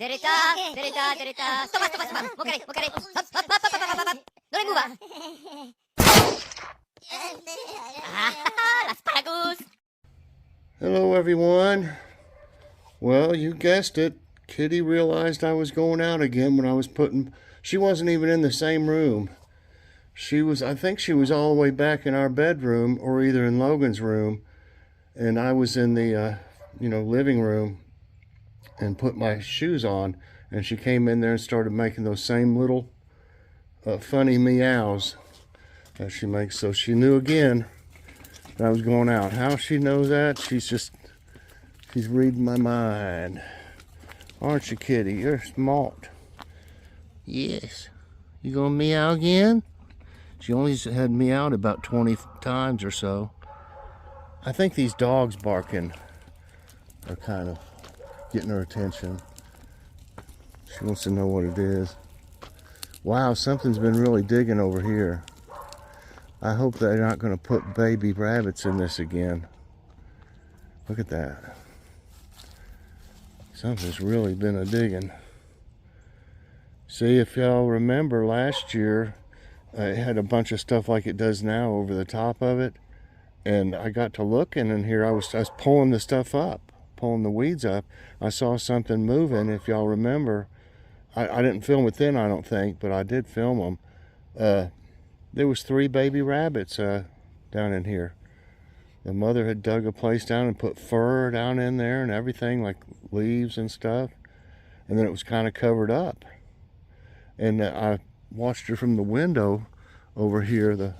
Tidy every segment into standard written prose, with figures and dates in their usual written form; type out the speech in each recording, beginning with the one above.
Derita, derita, derita. Stop, stop, stop. Mukari, mukari. Hop, hop, hop, hop, hop, hop, hop. Don't move. Las paragus. Hello everyone. Well, you guessed it. Kitty realized I was going out again when I was putting... She wasn't even in the same room. I think she was all the way back in our bedroom or either in Logan's room. And I was in the, living room and put my shoes on. And she came in there and started making those same little funny meows that she makes. So she knew again that I was going out. How she knows that? She's reading my mind. Aren't you, Kitty? You're smart. Yes. You gonna meow again? She only had meowed about 20 times or so. I think these dogs barking are kind of getting her attention. She wants to know what it is. Wow, something's been really digging over here. I hope they're not going to put baby rabbits in this again. Look at that. Something's really been a digging. See, if y'all remember last year, it had a bunch of stuff like it does now over the top of it. And I got to looking in here. I was pulling the stuff up, pulling the weeds up. I saw something moving. If y'all remember, I didn't film it then, I don't think, but I did film them. There was 3 baby rabbits down in here. The mother had dug a place down and put fur down in there and everything, like leaves and stuff. And then it was kind of covered up. And I watched her from the window over here. The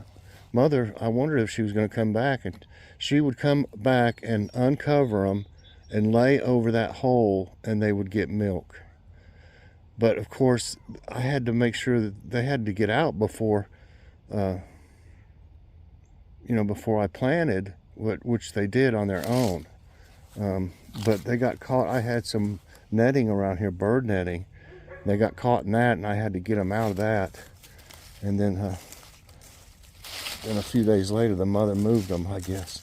mother, I wondered if she was going to come back. And she would come back and uncover them and lay over that hole, and they would get milk. But of course, I had to make sure that they had to get out before before I planted, which they did on their own. But they got caught. I had some netting around here, bird netting. They got caught in that, and I had to get them out of that. And then a few days later, the mother moved them, I guess,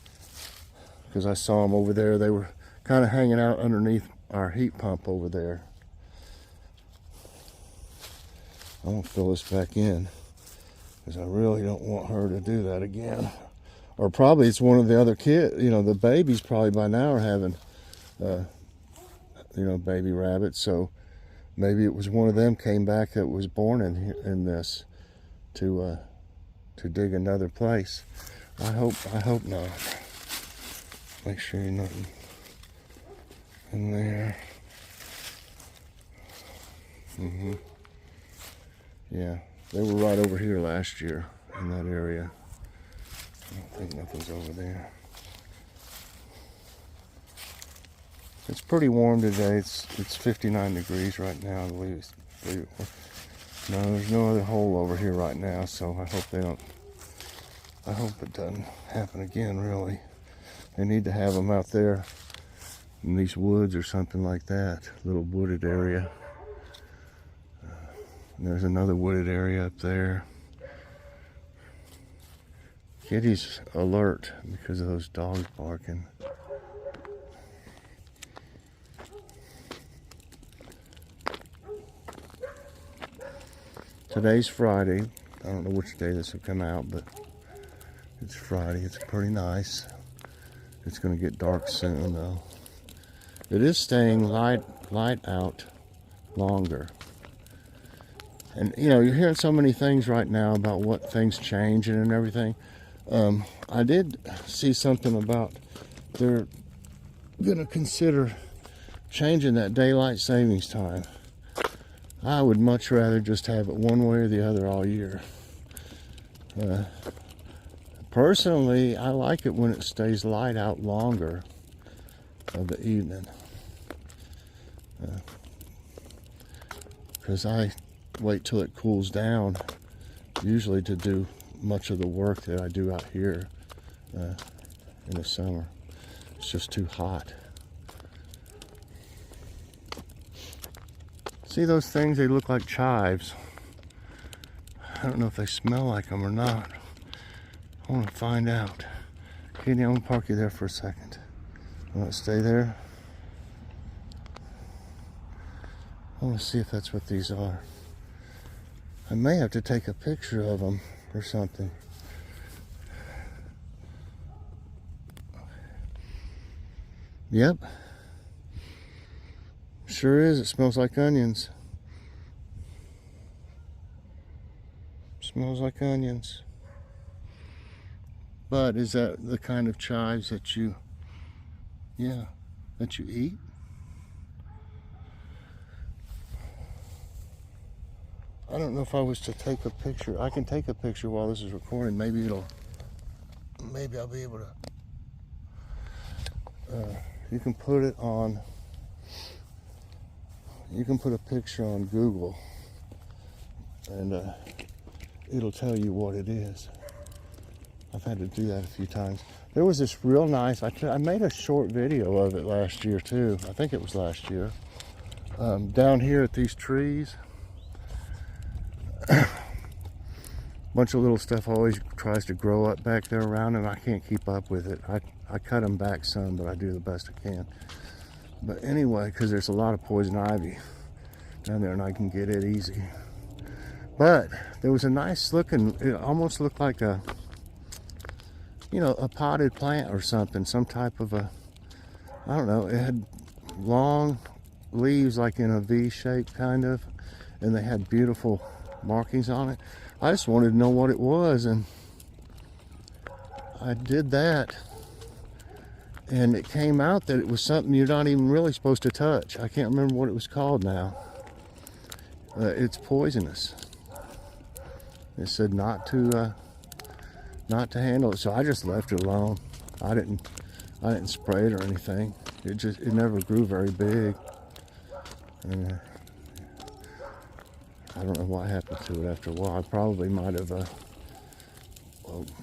because I saw them over there. They were kind of hanging out underneath our heat pump over there. I'm going to fill this back in, because I really don't want her to do that again. Or probably it's one of the other kids, the babies probably by now are having, baby rabbits. So maybe it was one of them came back that was born in this to dig another place. I hope not. Make sure you're nothing in there. Yeah, they were right over here last year in that area. I don't think nothing's over there. It's pretty warm today. It's 59 degrees right now, I believe it was. No, there's no other hole over here right now, so I hope it doesn't happen again, really. They need to have them out there in these woods or something like that. Little wooded area. There's another wooded area up there. Kitty's alert because of those dogs barking. Today's Friday. I don't know which day this will come out, but it's Friday. It's pretty nice. It's going to get dark soon, though. It is staying light out longer. And, you're hearing so many things right now about what things changing and everything. I did see something about they're going to consider changing that daylight savings time. I would much rather just have it one way or the other all year. Personally, I like it when it stays light out longer of the evening. Because I wait till it cools down, usually to do much of the work that I do out here in the summer. It's just too hot. See those things? They look like chives. I don't know if they smell like them or not. I want to find out. Katie, I'm going to park you there for a second. You want to stay there? I want to see if that's what these are. I may have to take a picture of them or something. Yep. Sure is. It smells like onions. Smells like onions. But is that the kind of chives that you, that you eat? I don't know if I was to take a picture. I can take a picture while this is recording. Maybe I'll be able to. You can put it on. You can put a picture on Google, and it'll tell you what it is. I've had to do that a few times. There was this real nice. I made a short video of it last year too. I think it was last year. Down here at these trees. Bunch of little stuff always tries to grow up back there around them. I can't keep up with it. I cut them back some, but I do the best I can. But anyway, because there's a lot of poison ivy down there and I can get it easy. But there was a nice looking, it almost looked like a, a potted plant or something, some type of a, I don't know, it had long leaves like in a V shape kind of, and they had beautiful markings on it. I just wanted to know what it was, and I did that, and it came out that it was something you're not even really supposed to touch. I can't remember what it was called now. It's poisonous. It said not to handle it, so I just left it alone. I didn't spray it or anything. It never grew very big. And I don't know what happened to it after a while. I probably might have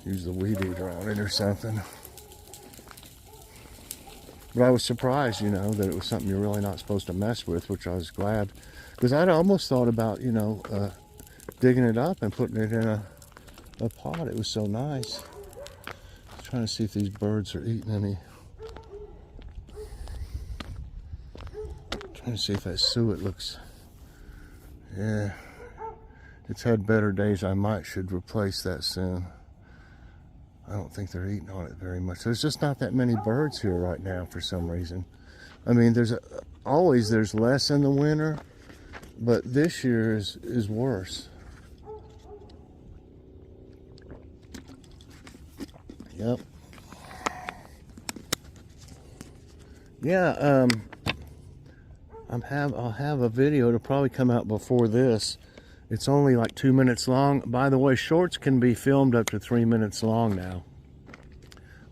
used the weed eater on it or something. But I was surprised, that it was something you're really not supposed to mess with, which I was glad. Because I'd almost thought about, digging it up and putting it in a pot. It was so nice. I'm trying to see if these birds are eating any. Trying to see if that suet looks. Yeah, it's had better days. I should replace that soon. I don't think they're eating on it very much. There's just not that many birds here right now for some reason. I mean, there's less in the winter, but this year is worse. Yep. Yeah, I'll have a video. It'll probably come out before this. It's only like 2 minutes long. By the way, shorts can be filmed up to 3 minutes long now.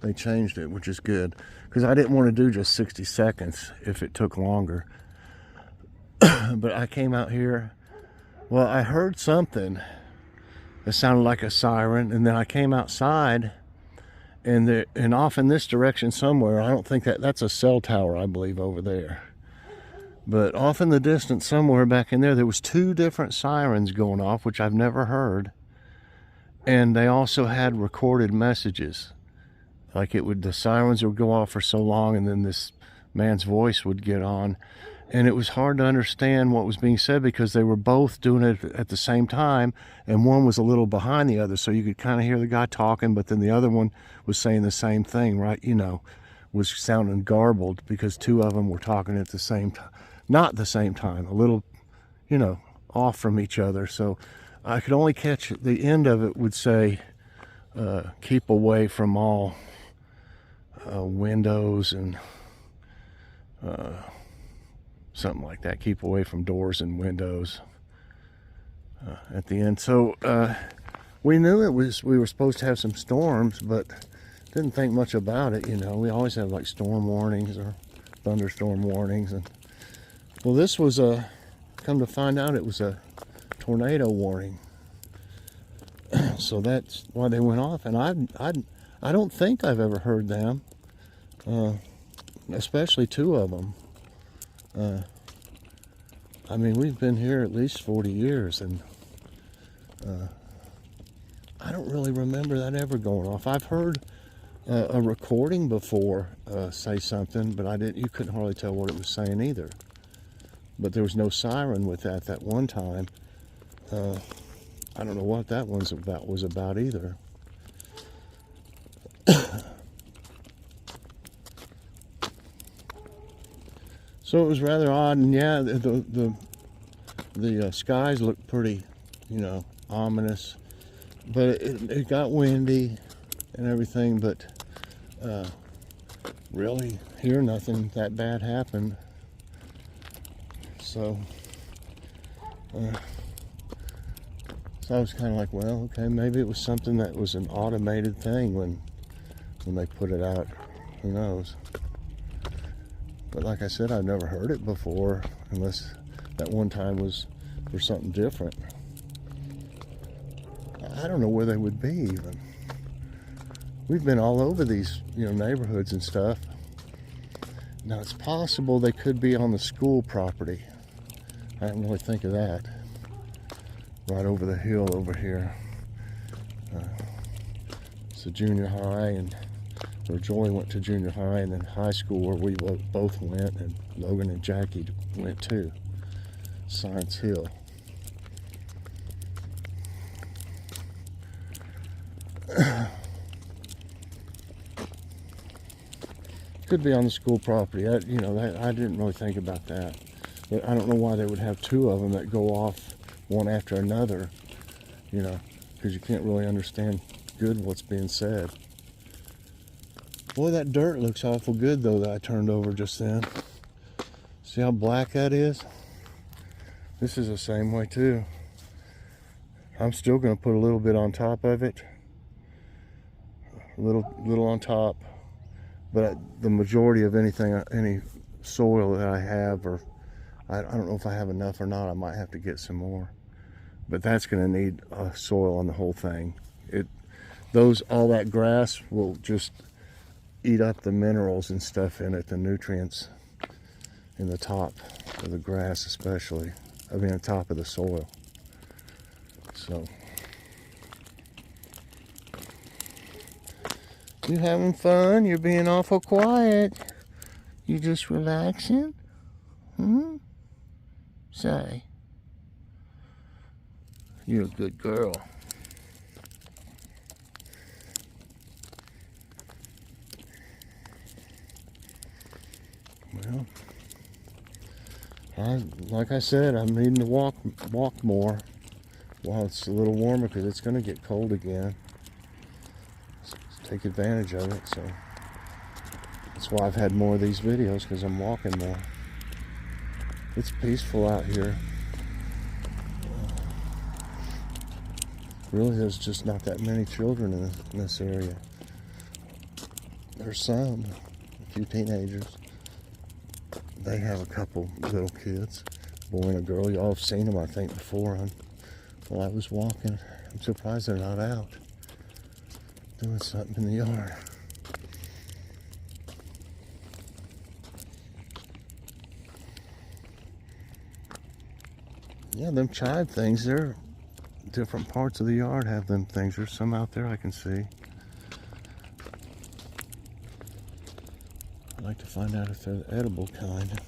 They changed it, which is good. Because I didn't want to do just 60 seconds if it took longer. But I came out here. Well, I heard something that sounded like a siren. And then I came outside. And off in this direction somewhere, I don't think that's a cell tower, I believe, over there. But off in the distance somewhere back in there was 2 different sirens going off, which I've never heard. And they also had recorded messages. Like the sirens would go off for so long, and then this man's voice would get on. And it was hard to understand what was being said because they were both doing it at the same time, and one was a little behind the other, so you could kind of hear the guy talking, but then the other one was saying the same thing, right? Was sounding garbled because 2 of them were talking at the same time. Not the same time, a little, off from each other. So I could only catch the end of it would say, keep away from all windows and something like that. Keep away from doors and windows at the end. So we knew we were supposed to have some storms, but didn't think much about it. We always have like storm warnings or thunderstorm warnings. And well, this was come to find out it was a tornado warning. So that's why they went off. And I don't think I've ever heard them, especially 2 of them. I mean, we've been here at least 40 years, and I don't really remember that ever going off. I've heard a recording before say something, but you couldn't hardly tell what it was saying either. but there was no siren with that one time. I don't know what that was about either. So it was rather odd, and yeah, the skies looked pretty, ominous, but it got windy and everything, but really here nothing that bad happened. So I was kind of like, well, okay, maybe it was something that was an automated thing when they put it out. Who knows? But like I said, I've never heard it before, unless that one time was for something different. I don't know where they would be even. We've been all over these, neighborhoods and stuff. Now it's possible they could be on the school property. I didn't really think of that. Right over the hill over here. It's a junior high, where Joy went to junior high, and then high school where we both went, and Logan and Jackie went too. Science Hill. Could be on the school property. I didn't really think about that. But I don't know why they would have two of them that go off one after another, because you can't really understand good what's being said. Boy, that dirt looks awful good, though, that I turned over just then. See how black that is? This is the same way, too. I'm still going to put a little bit on top of it. A little on top. But the majority of any soil that I have, or I don't know if I have enough or not, I might have to get some more. But that's going to need soil on the whole thing. All that grass will just eat up the minerals and stuff in it, the nutrients in the top of the grass especially. I mean, the top of the soil. So, you having fun? You're being awful quiet. You just relaxing? Say, you're a good girl. Well, like I said, I'm needing to walk more while it's a little warmer, because it's going to get cold again. So take advantage of it. So that's why I've had more of these videos, because I'm walking more. It's peaceful out here. Really, there's just not that many children in this area. There's some, a few teenagers. They have a couple little kids, a boy and a girl. Y'all have seen them, I think, before while I was walking. I'm surprised they're not out doing something in the yard. Yeah, them chive things, they're different parts of the yard have them things. There's some out there I can see. I'd like to find out if they're the edible kind.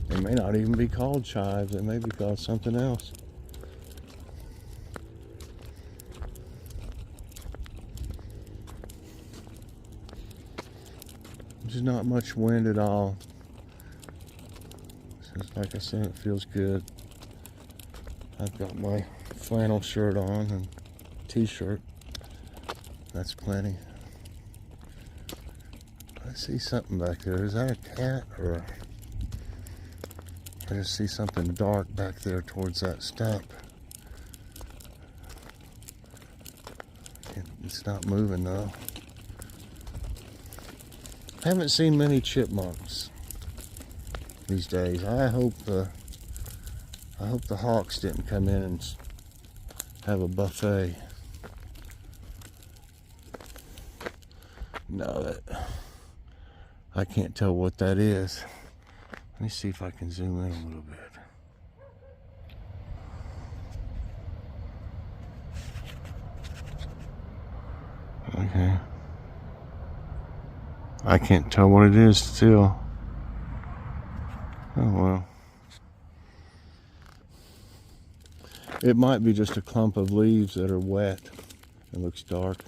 They may not even be called chives. They may be called something else. There's not much wind at all. So like I said, it feels good. I've got my flannel shirt on and t-shirt. That's plenty. I see something back there. Is that a cat or I just see something dark back there towards that stump. It's not moving though. I haven't seen many chipmunks these days. I hope the hawks didn't come in and have a buffet. No, I can't tell what that is. Let me see if I can zoom in a little bit. Okay. I can't tell what it is still. Oh well. It might be just a clump of leaves that are wet. It looks dark.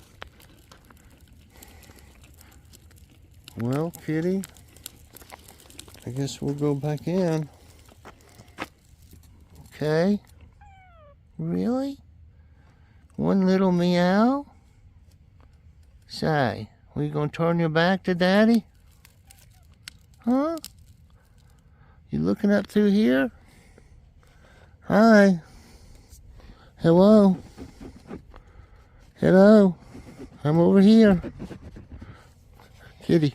Well, kitty, I guess we'll go back in. Okay. Really? One little meow? Say, are you gonna turn your back to Daddy? Huh? You looking up through here? Hi. Hello. Hello. I'm over here. Kitty.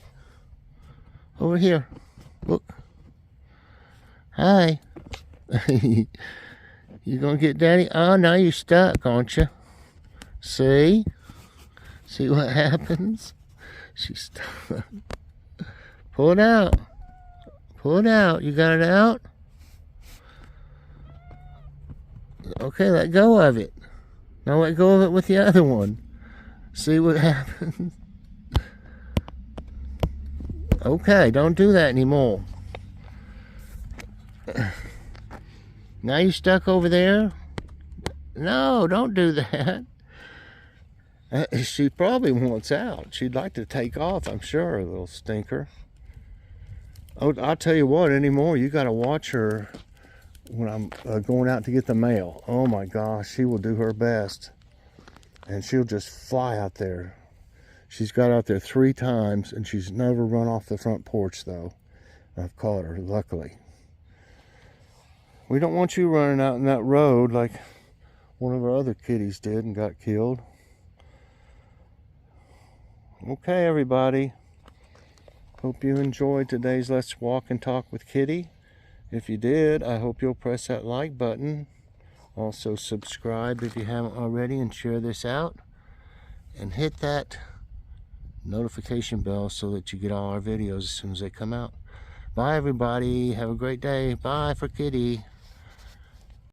Over here. Look. Hi. You gonna get Daddy? Oh, now you're stuck, aren't you? See? See what happens? She's stuck. Pull it out. Pull it out. You got it out? Okay, let go of it. Now let go of it with the other one. See what happens? Okay, don't do that anymore. Now you're stuck over there? No, don't do that. She probably wants out. She'd like to take off, I'm sure, a little stinker. Oh, I'll tell you what, anymore, you got to watch her when I'm going out to get the mail. Oh my gosh, she will do her best. And she'll just fly out there. She's got out there 3 times, and she's never run off the front porch, though. I've caught her, luckily. We don't want you running out in that road like one of our other kitties did and got killed. Okay, everybody. Hope you enjoyed today's Let's Walk and Talk with Kitty. If you did, I hope you'll press that like button. Also subscribe if you haven't already, and share this out. And hit that notification bell so that you get all our videos as soon as they come out. Bye, everybody. Have a great day. Bye for Kitty.